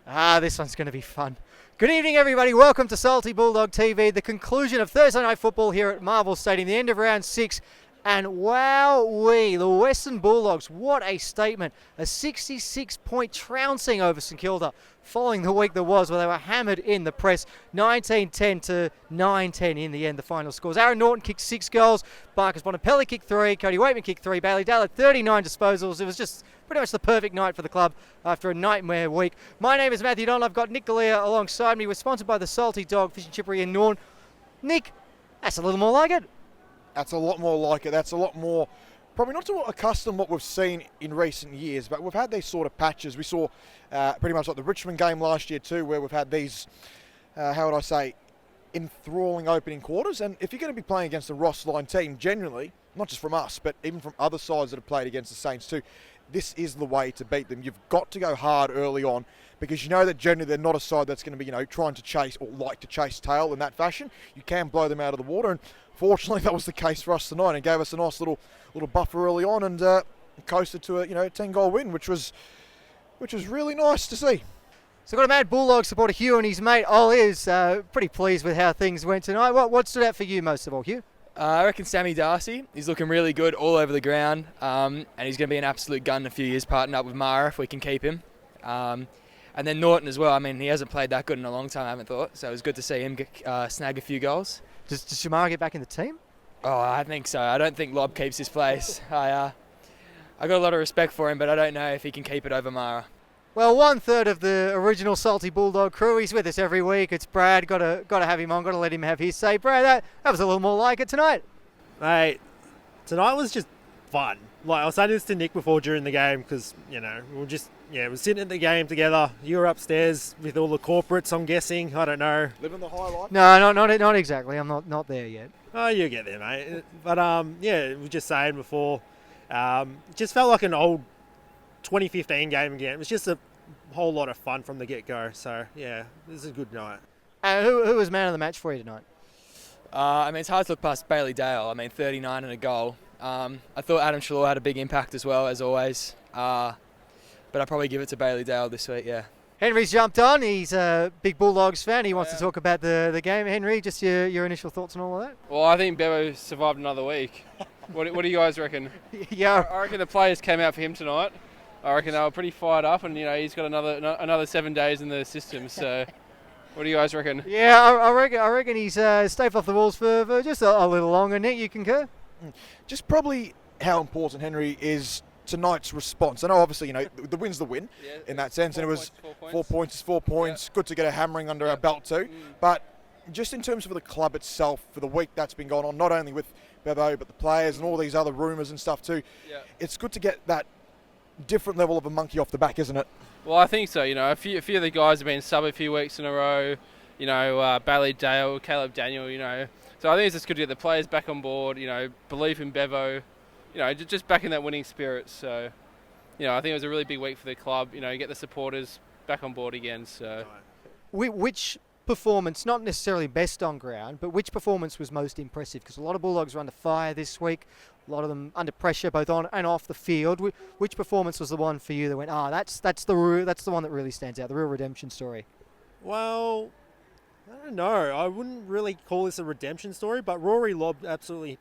This one's going to be fun. Good evening, everybody. Welcome to Salty Bulldog TV, the conclusion of Thursday Night Football here at Marvel Stadium, the end of round 6. And wowee, the Western Bulldogs, what a statement. A 66-point trouncing over St Kilda following the week that was, where they were hammered in the press. 19-10 to 9-10 in the end, the final scores. Aaron Norton kicked 6 goals, Marcus Bontempelli kicked 3, Cody Waitman kicked 3, Bailey Dale had 39 disposals. It was just pretty much the perfect night for the club after a nightmare week. My name is Matthew Don. I've got Nick Galea alongside me. We're sponsored by the Salty Dog Fish and Chippery in Norn. Nick, that's a little more like it. That's a lot more like it. That's a lot more, probably not to accustomed what we've seen in recent years, but we've had these sort of patches. We saw pretty much like the Richmond game last year too, where we've had these, how would I say, enthralling opening quarters. And if you're going to be playing against a Ross line team, generally, not just from us, but even from other sides that have played against the Saints too, this is the way to beat them. You've got to go hard early on because you know that generally they're not a side that's going to be, trying to chase or like to chase tail in that fashion. You can blow them out of the water, and fortunately that was the case for us tonight and gave us a nice little buffer early on and coasted to a 10-goal win, which was really nice to see. So got a mad Bulldog supporter, Hugh, and his mate Ollie is pretty pleased with how things went tonight. What stood out for you most of all, Hugh? I reckon Sammy Darcy. He's looking really good all over the ground, and he's going to be an absolute gun in a few years, partnering up with Mara if we can keep him. And then Norton as well. I mean, he hasn't played that good in a long time, I haven't thought, so it was good to see him snag a few goals. Does Shamara get back in the team? Oh, I think so. I don't think Lob keeps his place. I got a lot of respect for him, but I don't know if he can keep it over Mara. Well, 1/3 of the original Salty Bulldog crew. He's with us every week. It's Brad. Got to have him on. Got to let him have his say. Brad, that was a little more like it tonight. Mate, tonight was just fun. Like I was saying this to Nick before during the game because we're sitting at the game together. You were upstairs with all the corporates. I'm guessing. I don't know. Living the high life. No, not exactly. I'm not there yet. Oh, you get there, mate. But we were just saying before. It just felt like an old 2015 game again. It was just a whole lot of fun from the get-go. So, yeah, this is a good night. Who was man of the match for you tonight? It's hard to look past Bailey Dale. 39 and a goal. I thought Adam Shalor had a big impact as well, as always. But I'd probably give it to Bailey Dale this week, yeah. Henry's jumped on. He's a big Bulldogs fan. He wants to talk about the game. Henry, just your initial thoughts on all of that? Well, I think Bevo survived another week. What do you guys reckon? Yeah. I reckon the players came out for him tonight. I reckon they were pretty fired up, and he's got another 7 days in the system. So, what do you guys reckon? Yeah, I reckon he's staved off the walls for just a little longer. Nick, you concur? Just probably how important Henry is tonight's response. I know obviously, the win's the win in that sense, and it was 4 points is 4 points. Good to get a hammering under our belt too. But just in terms of the club itself, for the week that's been going on, not only with Bevo, but the players and all these other rumours and stuff too, it's good to get that different level of a monkey off the back, isn't it? Well, I think so. A few of the guys have been sub a few weeks in a row. Bailey Dale, Caleb Daniel. So I think it's just good to get the players back on board. Belief in Bevo. Just back in that winning spirit. So, I think it was a really big week for the club. Get the supporters back on board again. So, which performance, not necessarily best on ground, but which performance was most impressive? Because a lot of Bulldogs were under fire this week. A lot of them under pressure, both on and off the field. Which performance was the one for you that went, that's the one that really stands out, the real redemption story? Well, I don't know. I wouldn't really call this a redemption story, but Rory Lobb absolutely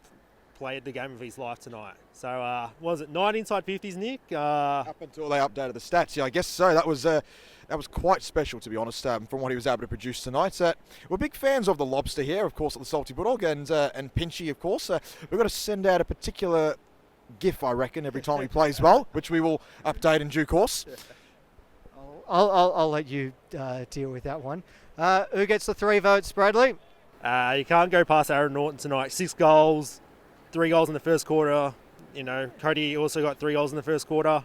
played the game of his life tonight. So, was it 9 inside 50s, Nick? Up until they updated the stats, yeah, I guess so. That was quite special, to be honest, from what he was able to produce tonight. We're big fans of the Lobster here, of course, at the Salty Bulldog, and Pinchy, of course. We've got to send out a particular GIF, I reckon, every time he plays well, which we will update in due course. I'll let you deal with that one. Who gets the 3 votes, Bradley? You can't go past Aaron Norton tonight. 6 goals, 3 goals in the first quarter. Cody also got 3 goals in the first quarter.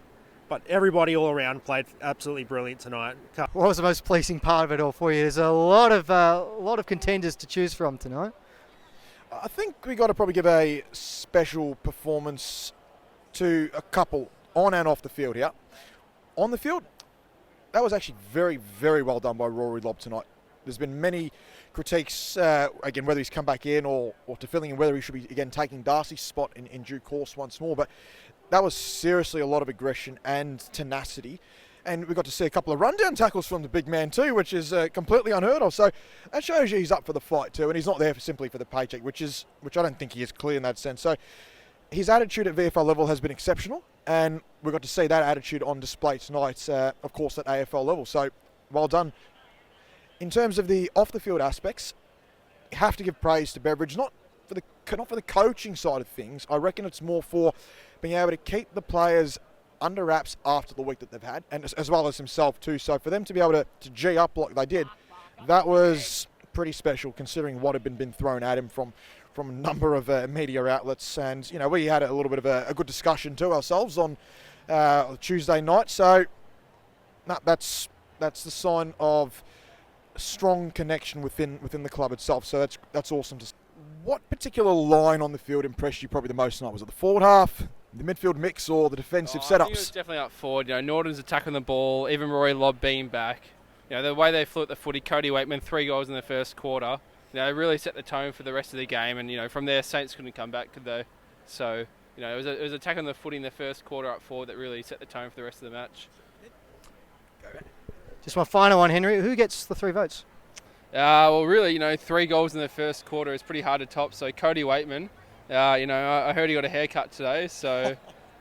But everybody all around played absolutely brilliant tonight. What was the most pleasing part of it all for you? There's a lot of contenders to choose from tonight. I think we got to probably give a special performance to a couple on and off the field here. On the field, that was actually very, very well done by Rory Lobb tonight. There's been many critiques, again, whether he's come back in or to filling in, whether he should be, again, taking Darcy's spot in due course once more. But that was seriously a lot of aggression and tenacity. And we got to see a couple of rundown tackles from the big man too, which is completely unheard of. So that shows you he's up for the fight too, and he's not there simply for the paycheck, which I don't think he is clear in that sense. So his attitude at VFL level has been exceptional, and we got to see that attitude on display tonight, of course, at AFL level. So well done. In terms of the off-the-field aspects, you have to give praise to Beveridge, not for the coaching side of things. I reckon it's more for being able to keep the players under wraps after the week that they've had, and as well as himself too. So for them to be able to G up like they did, that was pretty special considering what had been thrown at him from a number of media outlets. And you know, we had a little bit of a good discussion to ourselves on Tuesday night. So that's the sign of a strong connection within the club itself. So that's awesome to see. What particular line on the field impressed you probably the most tonight? Was it the forward half, the midfield mix, or the defensive setups? I think it was definitely up forward. You know, Norton's attacking the ball, even Rory Lobb being back. You know, the way they flew at the footy, Cody Wakeman, 3 goals in the first quarter. You know, really set the tone for the rest of the game. And, you know, from there, Saints couldn't come back, could they? So, you know, it was attacking the footy in the first quarter up forward that really set the tone for the rest of the match. Just one final one, Henry. Who gets the 3 votes? Well, really, you know, 3 goals in the first quarter is pretty hard to top. So Cody Wakeman, you know, I heard he got a haircut today, so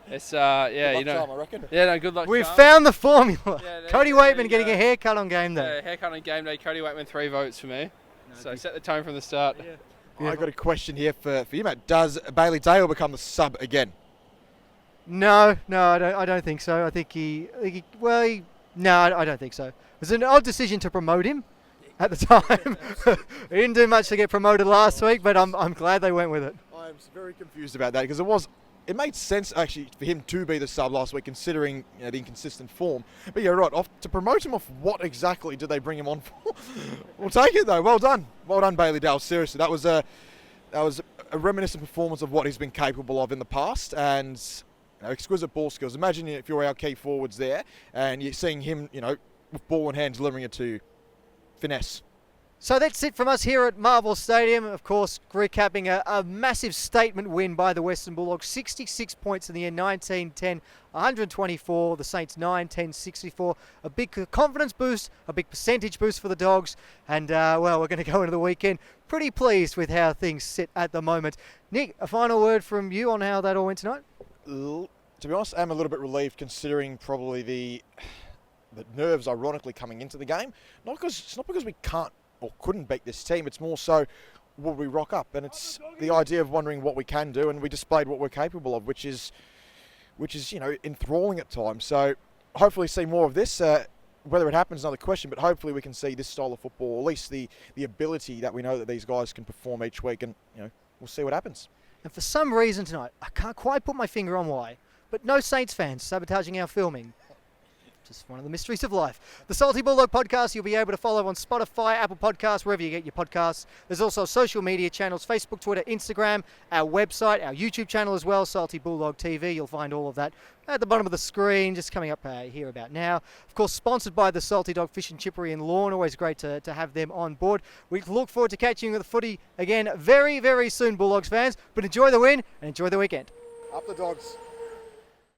it's yeah, you know, charm, I reckon. Yeah, no, good luck. We've charm. found the formula. Yeah, Cody there Wakeman you getting go. a haircut on game day. Yeah, haircut on game day. Cody Wakeman, 3 votes for me. So set the tone from the start. I got a question here for you, Matt. Does Bailey Dale become the sub again? No, I don't think so. I think no, I don't think so. It was an odd decision to promote him at the time. He didn't do much to get promoted last week, but I'm glad they went with it. I'm very confused about that because it made sense actually for him to be the sub last week considering the inconsistent form. But you're right, to promote him off what exactly did they bring him on for? We'll take it though. Well done Bailey Dale. Seriously, that was a reminiscent performance of what he's been capable of in the past, and exquisite ball skills. Imagine if you're our key forwards there and you're seeing him, with ball in hand delivering it to you. Finesse. So that's it from us here at Marvel Stadium. Of course, recapping a massive statement win by the Western Bulldogs. 66 points in the end, 19-10, 124. The Saints 9-10, 64. A big confidence boost, a big percentage boost for the Dogs. And, well, we're going to go into the weekend pretty pleased with how things sit at the moment. Nick, a final word from you on how that all went tonight? To be honest, I'm a little bit relieved considering probably the nerves, ironically, coming into the game. It's not because we can't or couldn't beat this team. It's more so, will we rock up? And it's the idea of wondering what we can do, and we displayed what we're capable of, which is enthralling at times. So hopefully see more of this. Whether it happens is another question, but hopefully we can see this style of football, or at least the ability that we know that these guys can perform each week, and we'll see what happens. And for some reason tonight, I can't quite put my finger on why, but no Saints fans sabotaging our filming. Just one of the mysteries of life. The Salty Bulldog podcast you'll be able to follow on Spotify, Apple Podcasts, wherever you get your podcasts. There's also social media channels, Facebook, Twitter, Instagram, our website, our YouTube channel as well, Salty Bulldog TV. You'll find all of that at the bottom of the screen, just coming up here about now. Of course, sponsored by the Salty Dog Fish and Chippery and Lawn. Always great to have them on board. We look forward to catching you with the footy again very, very soon, Bulldogs fans. But enjoy the win and enjoy the weekend. Up the Dogs.